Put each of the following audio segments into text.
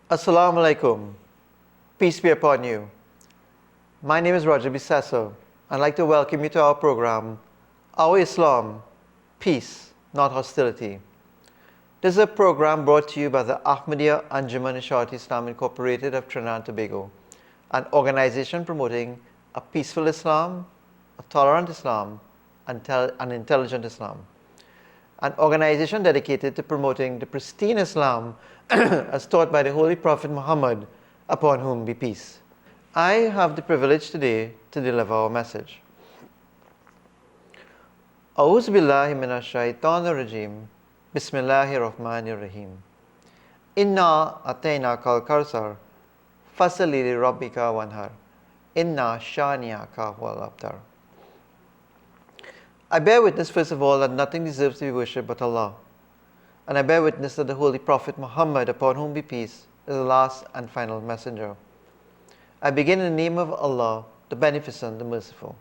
Assalamu alaikum. Peace be upon you. My name is Bissessar. I'd like to welcome you to our program, Our Islam, Peace, Not Hostility. This is a program brought to you by the Ahmadiyya Anjuman Isharat Islam Incorporated of Trinidad and Tobago, an organization promoting a peaceful Islam, a tolerant Islam, and an intelligent Islam. An organization dedicated to promoting the pristine Islam as taught by the Holy Prophet Muhammad, upon whom be peace. I have the privilege today to deliver our message. A'udhu billahi minash shaitanir rajim. Bismillahir rahmanir rahim. Inna atayna kal karsar. Fasali li rabbika wanhar. Inna shaniyaka wal abtar. I bear witness, first of all, that nothing deserves to be worshipped but Allah. And I bear witness that the Holy Prophet Muhammad, upon whom be peace, is the last and final messenger. I begin in the name of Allah, the Beneficent, the Merciful.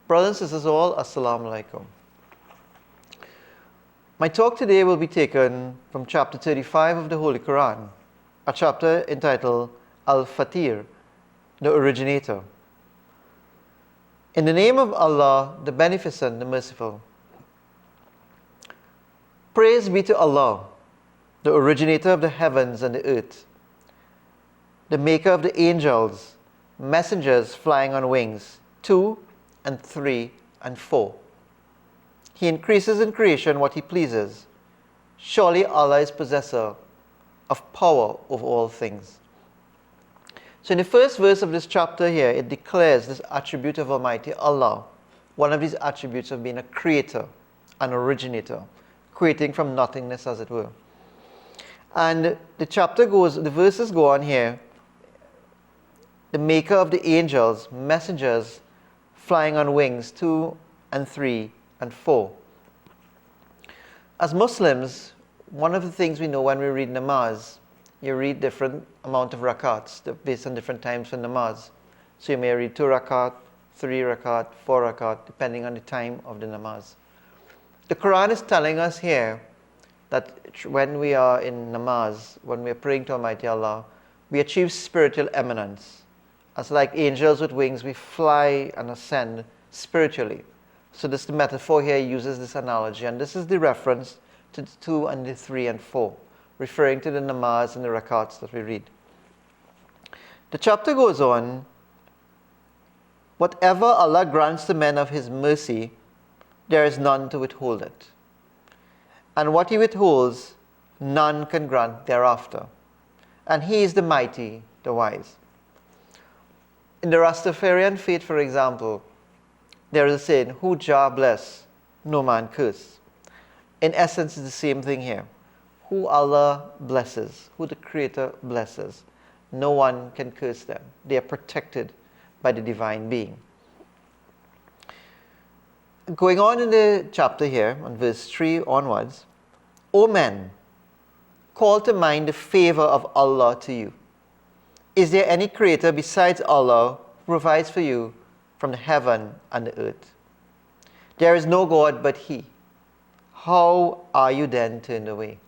Brothers and sisters all, Assalamu alaikum. My talk today will be taken from chapter 35 of the Holy Quran, a chapter entitled Al-Fatir, the Originator. In the name of Allah, the Beneficent, the Merciful. Praise be to Allah, the originator of the heavens and the earth, the maker of the angels, messengers flying on wings, 2 and 3 and 4. He increases in creation what He pleases. Surely Allah is possessor of power over all things. So in the first verse of this chapter here, it declares this attribute of Almighty Allah, one of these attributes of being a creator, an originator, creating from nothingness, as it were. And the verses go on here, the maker of the angels, messengers flying on wings, 2 and 3 and 4. As Muslims, one of the things we know when we read namaz, you read different amount of rakats based on different times for namaz. So you may read 2 rakat, 3 rakat, 4 rakat, depending on the time of the namaz. The Quran is telling us here that when we are in namaz, when we are praying to Almighty Allah, we achieve spiritual eminence. As like angels with wings, we fly and ascend spiritually. So this the metaphor here uses this analogy, and this is the reference to the 2 and the 3 and 4. Referring to the namaz and the rakats that we read. The chapter goes on, whatever Allah grants to men of His mercy, there is none to withhold it. And what He withholds, none can grant thereafter. And He is the mighty, the wise. In the Rastafarian faith, for example, there is a saying, who Jah bless, no man curse. In essence, it's the same thing here. Who Allah blesses, who the Creator blesses, no one can curse them. They are protected by the Divine Being. Going on in the chapter here, on verse 3 onwards, O men, call to mind the favor of Allah to you. Is there any Creator besides Allah who provides for you from the heaven and the earth? There is no God but He. How are you then turned away?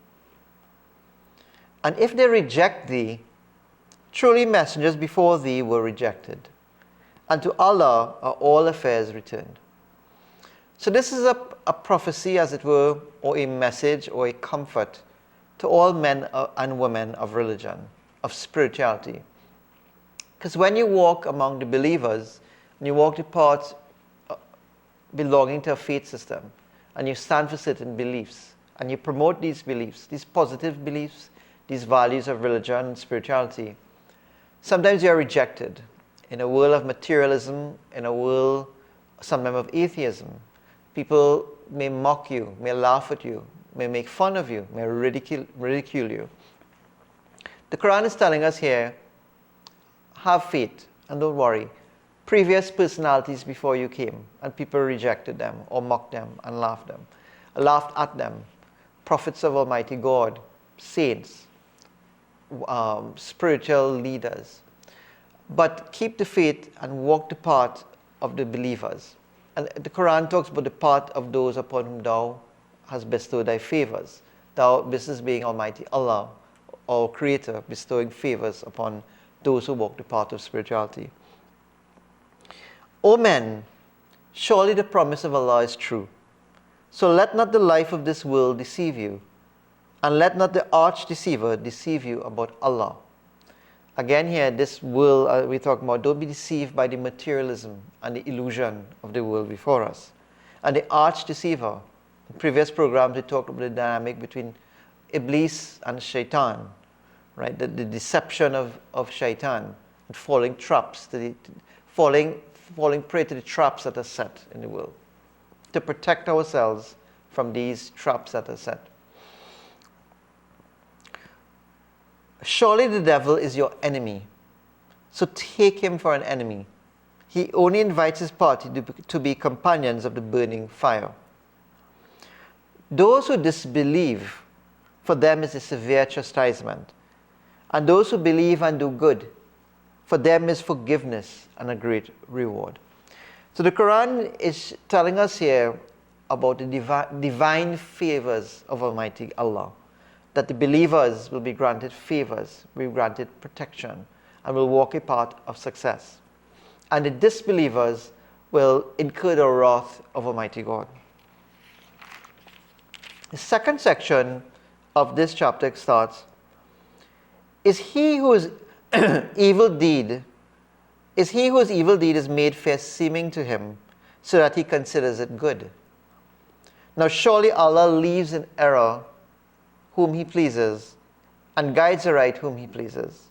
And if they reject thee, truly messengers before thee were rejected, and to Allah are all affairs returned. So this is a prophecy, as it were, or a message or a comfort to all men and women of religion, of spirituality. Because when you walk among the believers, and you walk the path belonging to a faith system, and you stand for certain beliefs, and you promote these beliefs, these positive beliefs, these values of religion and spirituality, sometimes you are rejected in a world of materialism, in a world sometimes of atheism. People may mock you, may laugh at you, may make fun of you, may ridicule you. The Quran is telling us here, have faith and don't worry. Previous personalities before you came, and people rejected them or mocked them and laughed at them. Prophets of Almighty God, saints, spiritual leaders. But keep the faith and walk the path of the believers. And the Quran talks about the path of those upon whom thou hast bestowed thy favors. Thou, this is being Almighty Allah, our Creator bestowing favors upon those who walk the path of spirituality. O men, surely the promise of Allah is true. So let not the life of this world deceive you, and let not the arch deceiver deceive you about Allah. Again here, this world we're talking about, don't be deceived by the materialism and the illusion of the world before us. And the arch deceiver, in previous programs we talked about the dynamic between Iblis and Shaitan, right? The deception of Shaitan, and falling prey to the traps that are set in the world. To protect ourselves from these traps that are set. Surely the devil is your enemy, so take him for an enemy. He only invites his party to be companions of the burning fire. Those who disbelieve, for them is a severe chastisement. And those who believe and do good, for them is forgiveness and a great reward. So the Quran is telling us here about the divine favors of Almighty Allah. That the believers will be granted favors, will be granted protection, and will walk a path of success. And the disbelievers will incur the wrath of Almighty God. The second section of this chapter starts, is he whose evil deed is made fair seeming to him, so that he considers it good. Now surely Allah leaves in error whom he pleases, and guides aright whom he pleases.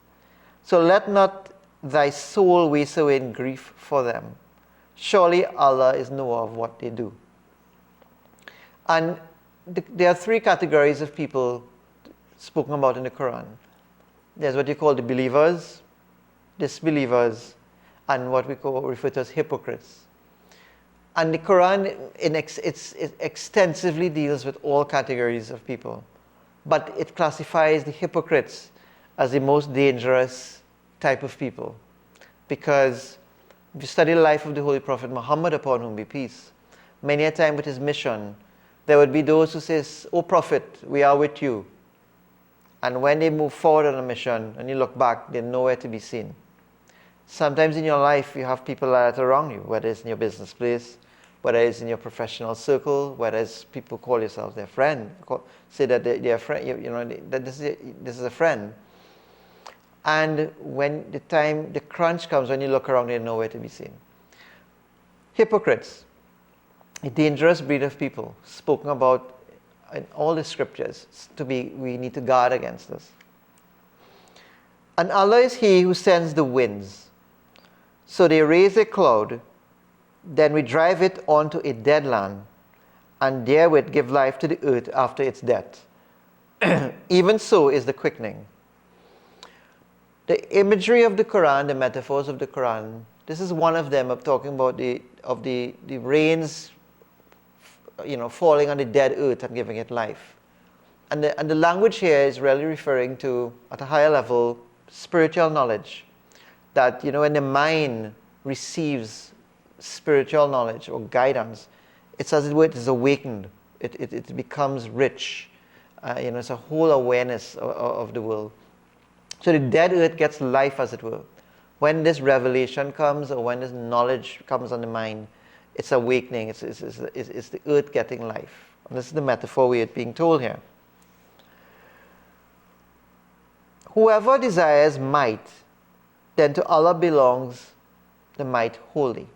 So let not thy soul waste away in grief for them. Surely Allah is knower of what they do. And there are three categories of people spoken about in the Quran. There's what you call the believers, disbelievers, and what we refer to as hypocrites. And the Quran it extensively deals with all categories of people. But it classifies the hypocrites as the most dangerous type of people. Because if you study the life of the Holy Prophet Muhammad, upon whom be peace, many a time with his mission, there would be those who say, "O Prophet, we are with you." And when they move forward on a mission, and you look back, they're nowhere to be seen. Sometimes in your life, you have people that are around you, whether it's in your business place, whether it's in your professional circle, whether it's people call themselves their friend, say that they're a friend, that this is a friend. And when the crunch comes, when you look around, they're nowhere to be seen. Hypocrites, a dangerous breed of people, spoken about in all the scriptures, we need to guard against this. And Allah is He who sends the winds. So they raise a cloud, then we drive it onto a dead land, and therewith give life to the earth after its death. Even so is the quickening. The imagery of the Quran, the metaphors of the Quran, this is one of them of talking about the rains, falling on the dead earth and giving it life. And the language here is really referring to, at a higher level, spiritual knowledge. That, when the mind receives spiritual knowledge or guidance, it's as it were, it is awakened. It becomes rich. It's a whole awareness of the world. So the dead earth gets life, as it were. When this revelation comes, or when this knowledge comes on the mind, it's awakening. It's the earth getting life. And this is the metaphor we are being told here. Whoever desires might, then to Allah belongs the might wholly.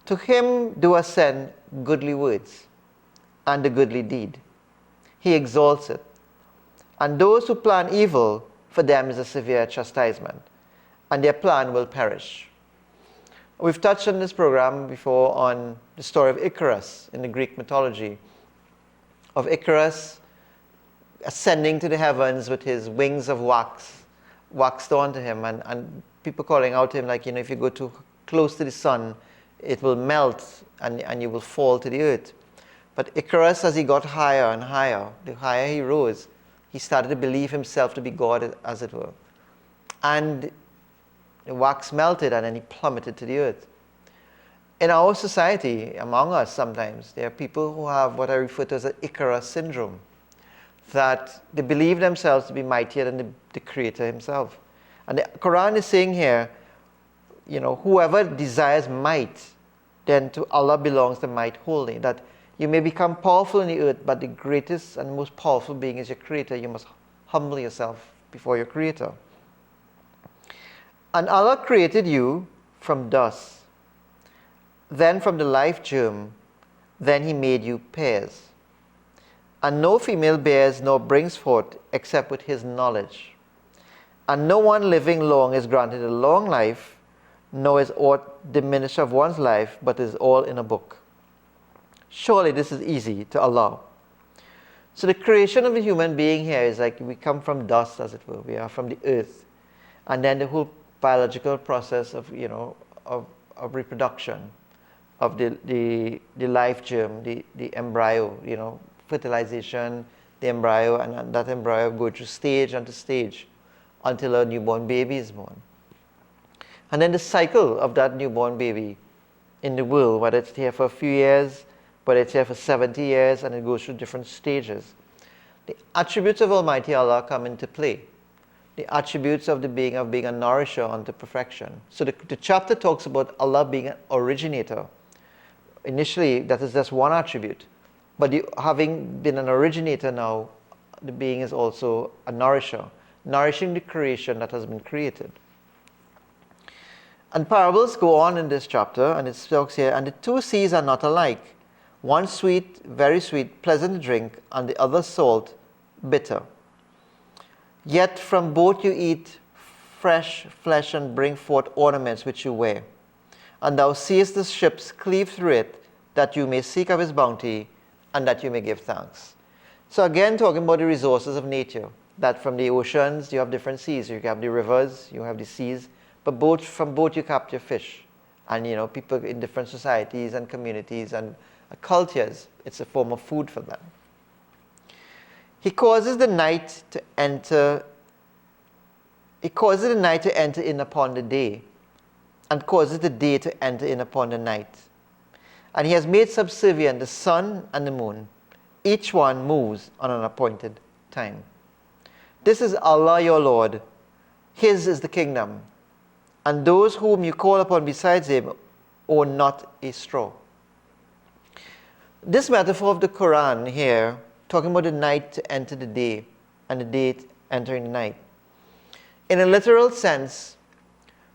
To Him do ascend goodly words and the goodly deed. He exalts it. And those who plan evil, for them is a severe chastisement, and their plan will perish. We've touched on this program before on the story of Icarus in the Greek mythology, of Icarus ascending to the heavens with his wings of wax waxed onto him, and people calling out to him, like, if you go too close to the sun, it will melt and you will fall to the earth. But Icarus, as he got higher and higher, the higher he rose, he started to believe himself to be God, as it were. And the wax melted, and then he plummeted to the earth. In our society, among us sometimes, there are people who have what I refer to as an Icarus syndrome. that they believe themselves to be mightier than the Creator himself. And the Quran is saying here, whoever desires might, then to Allah belongs the might wholly. That you may become powerful in the earth, but the greatest and most powerful being is your Creator. You must humble yourself before your Creator. And Allah created you from dust, then from the life germ, then He made you pairs. And no female bears nor brings forth except with His knowledge. And no one living long is granted a long life, nor is aught diminished of one's life, but is all in a book. Surely this is easy to Allah. So the creation of a human being here is like we come from dust, as it were. We are from the earth. And then the whole biological process of reproduction, of the life germ, the embryo, fertilization, the embryo, and that embryo go through stage after stage until a newborn baby is born. And then the cycle of that newborn baby in the world, whether it's here for a few years, whether it's here for 70 years, and it goes through different stages. The attributes of Almighty Allah come into play. The attributes of being a nourisher unto perfection. So the chapter talks about Allah being an originator. Initially, that is just one attribute. But having been an originator now, the being is also a nourisher, nourishing the creation that has been created. And parables go on in this chapter, and it talks here, and the two seas are not alike. One sweet, very sweet, pleasant to drink, and the other salt, bitter. Yet from both you eat fresh flesh and bring forth ornaments which you wear. And thou seest the ships cleave through it, that you may seek of His bounty, and that you may give thanks. So again, talking about the resources of nature, that from the oceans you have different seas. You have the rivers, you have the seas, but from both you capture fish. And people in different societies and communities and cultures, it's a form of food for them. He causes the night to enter in upon the day, and causes the day to enter in upon the night. And He has made subservient the sun and the moon. Each one moves on an appointed time. This is Allah your Lord. His is the kingdom. And those whom you call upon besides Him own not a straw. This metaphor of the Quran here, talking about the night to enter the day, and the day entering the night. In a literal sense,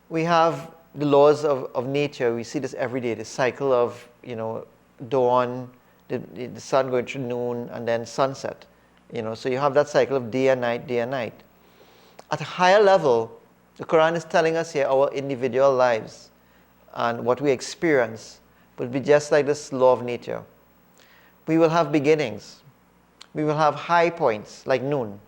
we have the laws of nature. We see this every day, the cycle of dawn, the sun going through noon, and then sunset. So you have that cycle of day and night, day and night. At a higher level, the Quran is telling us here our individual lives and what we experience will be just like this law of nature. We will have beginnings. We will have high points like noon.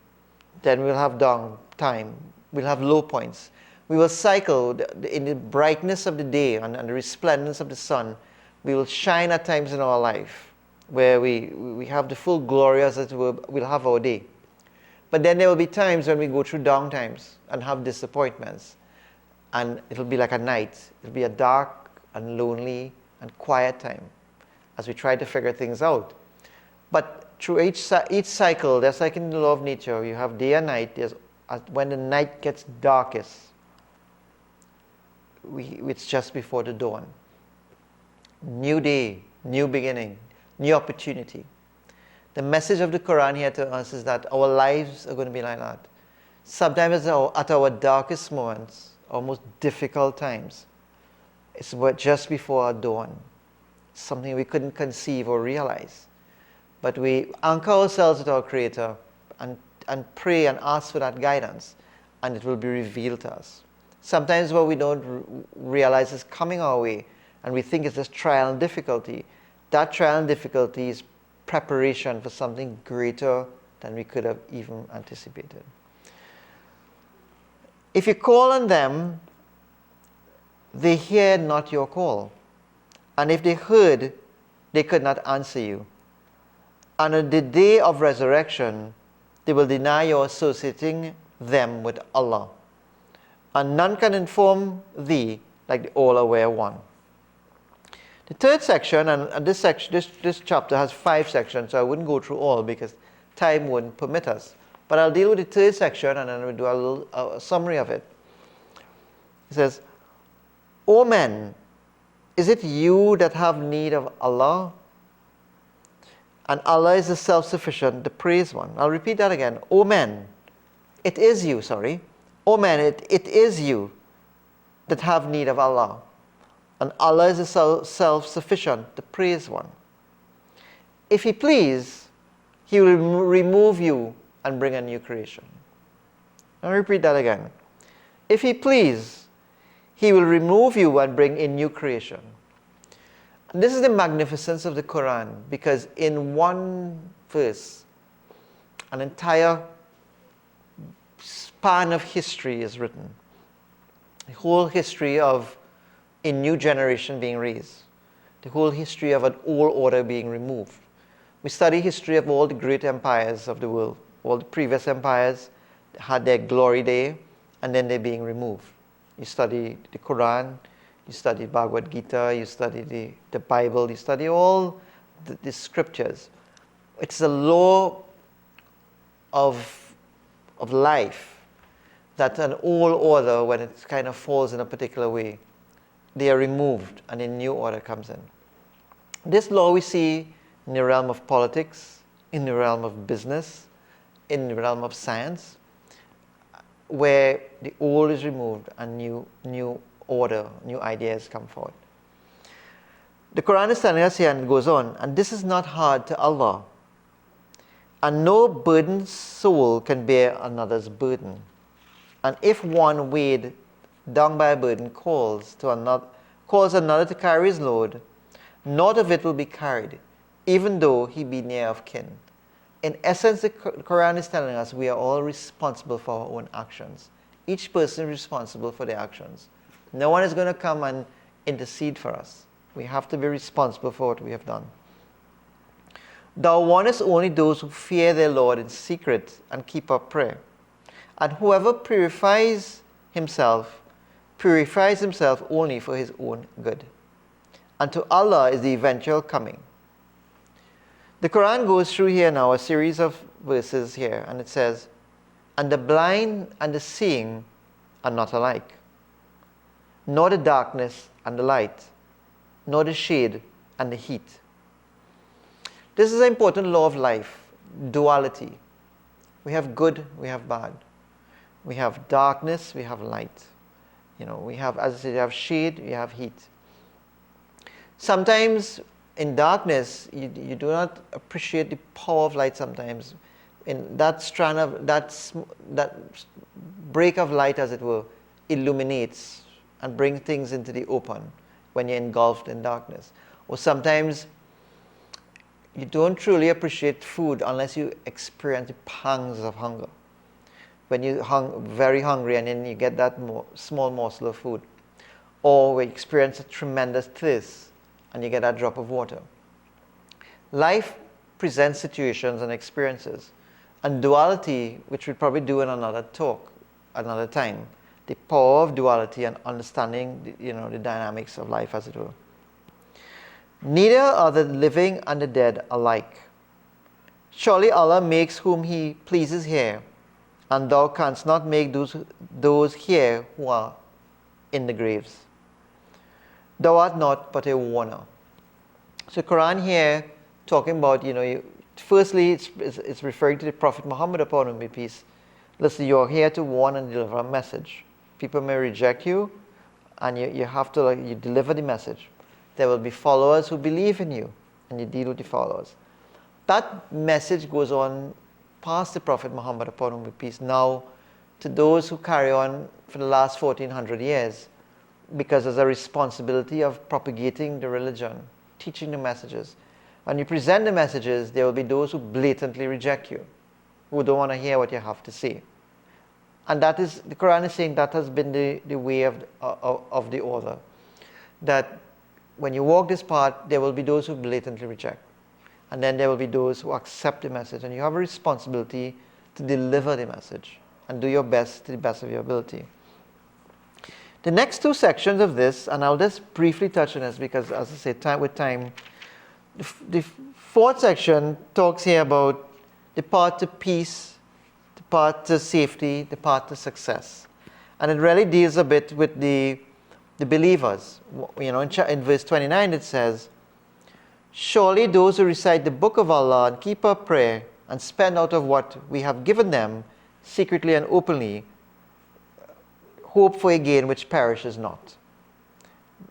Then we'll have down time. We'll have low points. We will cycle in the brightness of the day and the resplendence of the sun. We will shine at times in our life where we have the full glory, as it were. We'll have our day. But then there will be times when we go through down times and have disappointments. And it'll be like a night. It'll be a dark and lonely and quiet time as we try to figure things out. But through each cycle, just like in the law of nature, you have day and night. When the night gets darkest, it's just before the dawn. New day, new beginning, new opportunity. The message of the Quran here to us is that our lives are going to be like that. Sometimes at our darkest moments, our most difficult times, it's just before our dawn. Something we couldn't conceive or realize. But we anchor ourselves with our Creator and pray and ask for that guidance, and it will be revealed to us. Sometimes what we don't realize is coming our way, and we think it's just trial and difficulty. That trial and difficulty is preparation for something greater than we could have even anticipated. If you call on them, they hear not your call. And if they heard, they could not answer you. And on the day of resurrection, they will deny your associating them with Allah. And none can inform thee like the all-aware one. The third section, and this chapter has 5 sections, so I wouldn't go through all because time wouldn't permit us. But I'll deal with the third section and then we'll do a little summary of it. It says, O men, is it you that have need of Allah? And Allah is the self-sufficient, the praised one. I'll repeat that again. O men, it is you, sorry. O men, it is you that have need of Allah. And Allah is the self-sufficient, the praised one. If He please, He will remove you and bring a new creation. I'll repeat that again. If He please, He will remove you and bring a new creation. And this is the magnificence of the Quran, because in one verse, an entire span of history is written. The whole history of a new generation being raised. The whole history of an old order being removed. We study history of all the great empires of the world. All the previous empires had their glory day, and then they're being removed. You study the Quran, you study Bhagavad Gita, you study the Bible, you study all the scriptures. It's a law of life that an old order, when it kind of falls in a particular way, they are removed and a new order comes in. This law we see in the realm of politics, in the realm of business, in the realm of science, where the old is removed and new order, new ideas come forward. The Quran is telling us here, and it goes on, and this is not hard to Allah. And no burdened soul can bear another's burden. And if one weighed down by a burden calls another to carry his load, naught of it will be carried, even though he be near of kin. In essence, the Quran is telling us we are all responsible for our own actions. Each person is responsible for their actions. No one is going to come and intercede for us. We have to be responsible for what we have done. Thou warnest only those who fear their Lord in secret and keep up prayer. And whoever purifies himself only for his own good. And to Allah is the eventual coming. The Quran goes through here now a series of verses here, and it says, and the blind and the seeing are not alike, nor the darkness and the light, nor the shade and the heat. This is an important law of life, duality. We have good, we have bad. We have darkness, we have light. We have, as I said, you have shade, you have heat. Sometimes in darkness, you do not appreciate the power of light sometimes. In that strand of, that break of light, as it were, illuminates and brings things into the open when you're engulfed in darkness. Or sometimes you don't truly appreciate food unless you experience the pangs of hunger. When you're very hungry and then you get that small morsel of food. Or when you experience a tremendous thirst and you get that drop of water. Life presents situations and experiences. And duality, which we'll probably do in another talk, another time, the power of duality and understanding the dynamics of life, as it were. Neither are the living and the dead alike. Surely Allah makes whom He pleases here, and thou canst not make those here who are in the graves. Thou art not but a warner. So Quran here talking about, firstly it's referring to the Prophet Muhammad, upon whom be peace. Listen, you're here to warn and deliver a message. People may reject you, and you have to you deliver the message. There will be followers who believe in you, and you deal with the followers. That message goes on past the Prophet Muhammad, upon whom be peace, now to those who carry on for the last 1400 years, because there's a responsibility of propagating the religion, teaching the messages. When you present the messages, there will be those who blatantly reject you, who don't want to hear what you have to say. And that is, the Quran is saying that has been the way of the author. That when you walk this path, there will be those who blatantly reject. And then there will be those who accept the message. And you have a responsibility to deliver the message and do your best to the best of your ability. The next two sections of this, and I'll just briefly touch on this because, as I say, with time, the fourth section talks here about the path to peace, the path to safety, the path to success. And it really deals a bit with the believers. In verse 29 it says, surely those who recite the book of Allah and keep up prayer and spend out of what we have given them secretly and openly, hope for a gain which perishes not.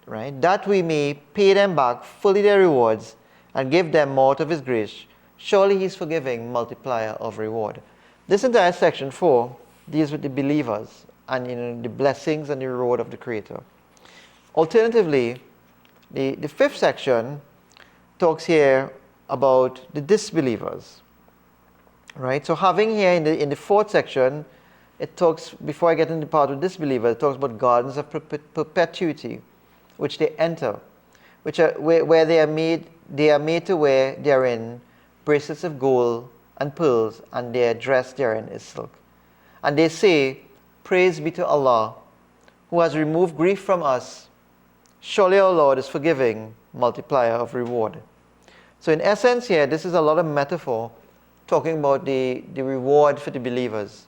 Right? That we may pay them back fully their rewards and give them more of His grace. Surely He is forgiving, multiplier of reward. This entire section 4 deals with the believers and the blessings and the reward of the Creator. Alternatively, the fifth section talks here about the disbelievers. Right? So having here in the fourth section, it talks, before I get into the part of disbelievers, it talks about gardens of perpetuity, which they enter, which are where they are made to wear therein bracelets of gold and pearls, and their dress therein is silk. And they say, praise be to Allah, who has removed grief from us. Surely our Lord is forgiving, multiplier of reward. So in essence here, this is a lot of metaphor talking about the reward for the believers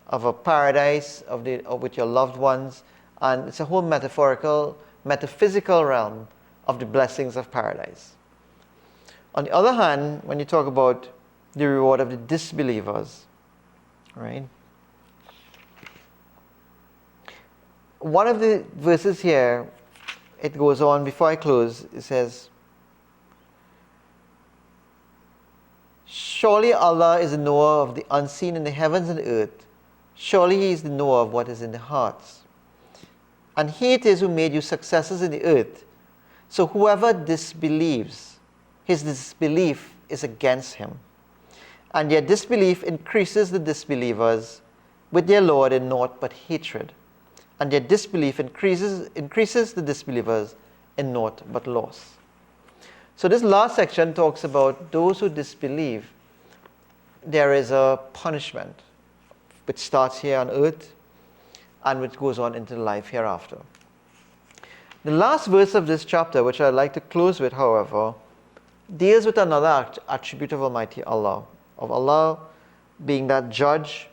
of a paradise with your loved ones, and it's a whole metaphysical realm of the blessings of paradise. On the other hand, when you talk about the reward of the disbelievers, right? One of the verses here, it goes on, before I close, it says, surely Allah is the knower of the unseen in the heavens and earth. Surely He is the knower of what is in the hearts. And He it is who made you successors in the earth. So whoever disbelieves, his disbelief is against Him. And their disbelief increases the disbelievers with their Lord in naught but hatred. And their disbelief increases the disbelievers in naught but loss. So this last section talks about those who disbelieve. There is a punishment which starts here on earth and which goes on into life hereafter. The last verse of this chapter, which I'd like to close with, however, deals with another attribute of Almighty Allah, of Allah being that judge,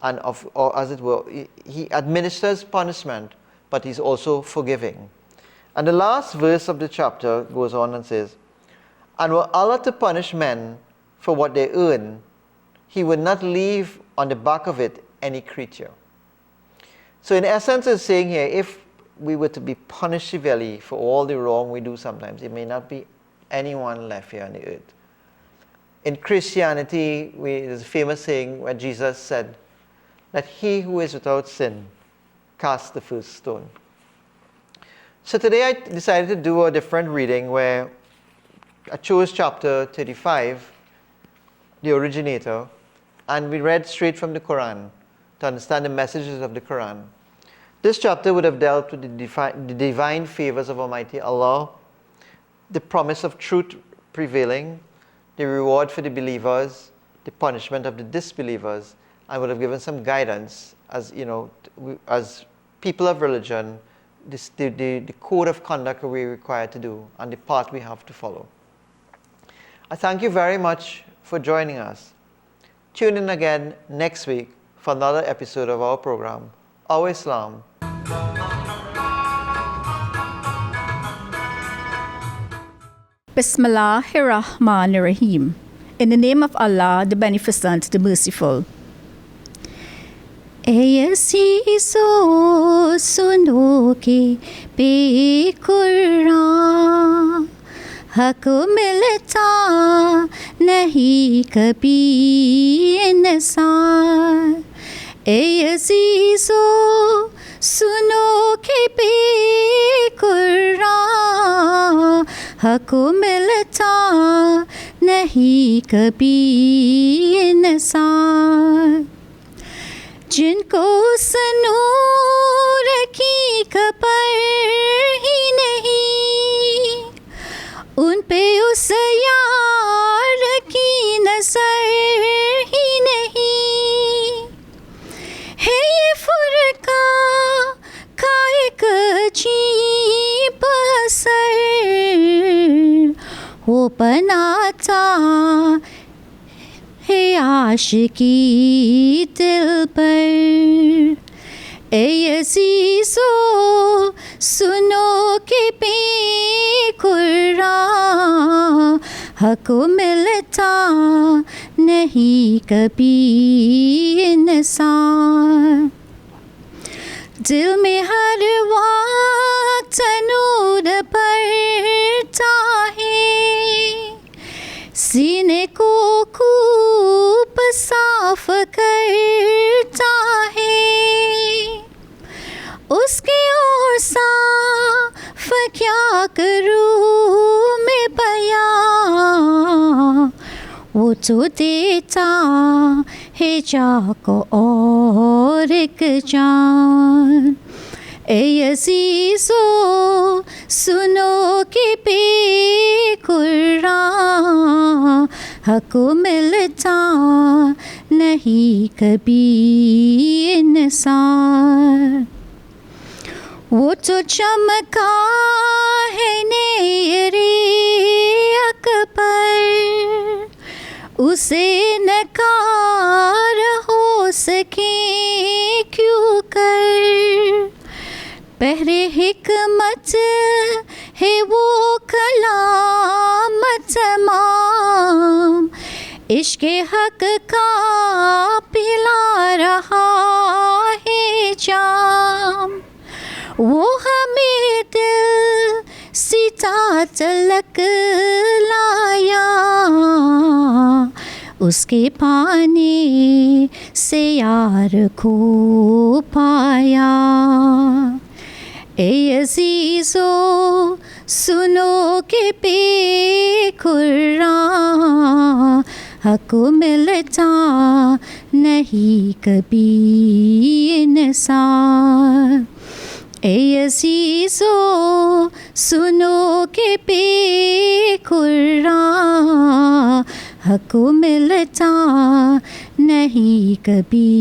and or as it were, He administers punishment, but He's also forgiving. And the last verse of the chapter goes on and says, and were Allah to punish men for what they earn, He would not leave on the back of it any creature. So in essence, it's saying here, if we were to be punished severely for all the wrong we do sometimes, it may not be anyone left here on the earth. In Christianity, there's a famous saying where Jesus said, that he who is without sin cast the first stone. So today I decided to do a different reading where I chose chapter 35, the Originator, and we read straight from the Quran to understand the messages of the Quran. This chapter would have dealt with the divine favors of Almighty Allah, the promise of truth prevailing, the reward for the believers, the punishment of the disbelievers. I would have given some guidance as as people of religion, the code of conduct we're required to do and the path we have to follow. I thank you very much for joining us. Tune in again next week for another episode of our program, Our Islam. Bismillahirrahmanirrahim. In the name of Allah, the Beneficent, the Merciful. ऐसी सुनो के बेकुरान हक मिलता नहीं कभी इंसान ऐसी सुनो के बेकुरान हक मिलता नहीं कभी इंसान जिनको उस नूर की खबर ही नहीं उन पे उस यार की नजर ही नहीं है ये फुरका का एक अजीब असर वो बनाता है आशिकी दिल पर। ए अज़ीज़ो सुनो के पी कुरान, हक मिलता नहीं कभी इंसान। दिल में हर वक्त नूर बढ़ता है, सीने को खूब साफ करता है। उसकी ओर साफ क्या करूँ मैं बयां, वो तो देता है जाको और एक जान। ए अज़ीज़ो सुनो के पे कुरान, हक मिलता नहीं कभी इंसान। वो तो चमका है नेरे अकबर, उसे नकार हो सके क्यों कर। पहरे हिकमत है वो कलाम तमाम, इश्क़ हक का पिला रहा है जाम। वो हमें दिल सीता तलक लाया, उसके पाने से यार को पाया। ए अज़ीज़ो सुनो के पे कुरान, हक मिलता नहीं कभी इंसान। ए अज़ीज़ो सुनो के पे कुरान, हक मिलता नहीं कभी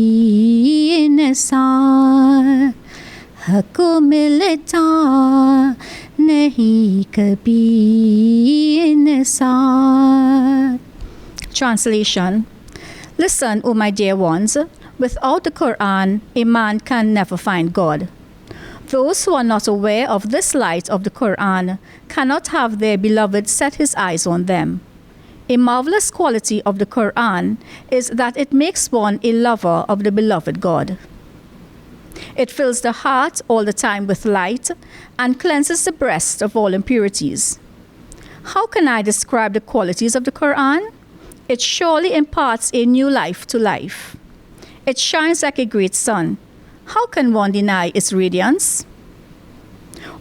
इंसान। हक मिलता नहीं कभी इंसान। Translation. Listen, O my dear ones, without the Quran, a man can never find God. Those who are not aware of this light of the Quran cannot have their beloved set his eyes on them. A marvelous quality of the Quran is that it makes one a lover of the beloved God. It fills the heart all the time with light and cleanses the breast of all impurities. How can I describe the qualities of the Quran? It surely imparts a new life to life. It shines like a great sun. How can one deny its radiance?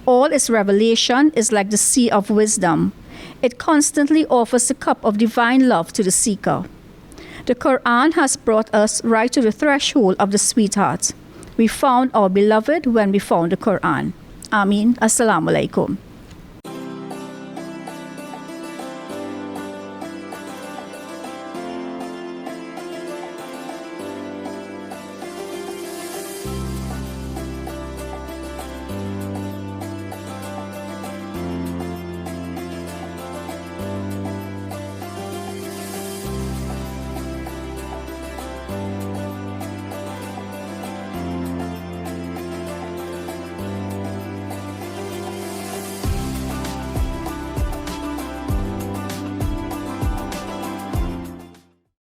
All its revelation is like the sea of wisdom. It constantly offers the cup of divine love to the seeker. The Quran has brought us right to the threshold of the sweetheart. We found our beloved when we found the Quran. Ameen. Assalamu alaikum.